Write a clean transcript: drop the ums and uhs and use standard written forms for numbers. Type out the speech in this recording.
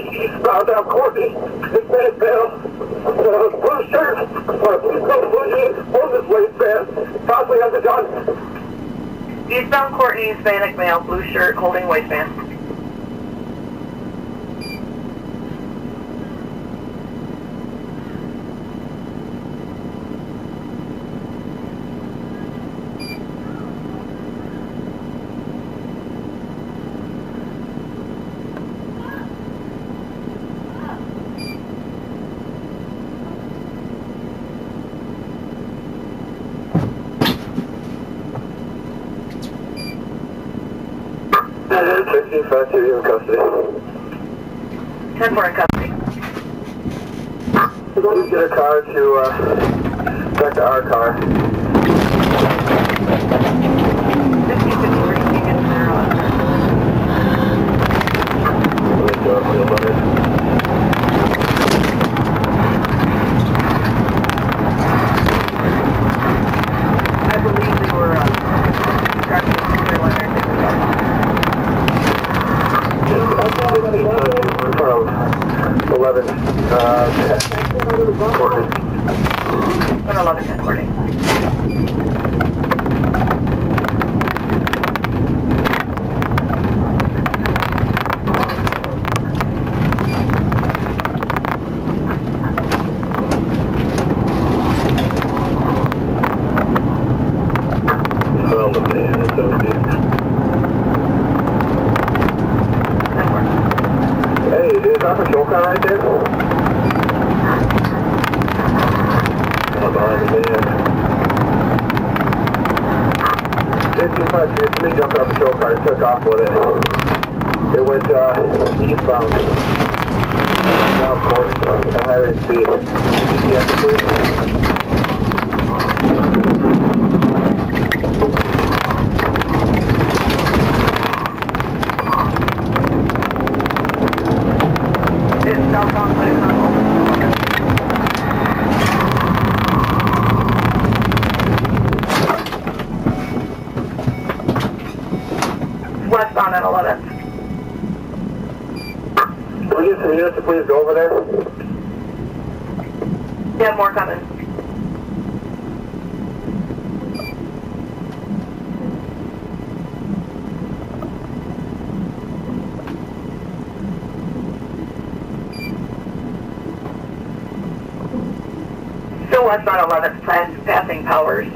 me eastbound down Courtney. It's been down. Blue shirt, or blue coat, blue jeans, on this waistband, possibly has a gun. Eastbound Courtney, Hispanic male, blue shirt, holding waistband. You're in custody. 10-4 in custody. Please get a car to back to our car. 1553, you can get there. I believe they were tracking the 11, 10 Courtney. Hey, is that a patrol car right there? Behind the van. 1553 jumped on the patrol car and took off with it. It went eastbound. Now, of course, at higher speed. Yes, please. Westbound at 11. Can we get some units to please go over there? Yeah, more coming. Still westbound 11, passing Powers.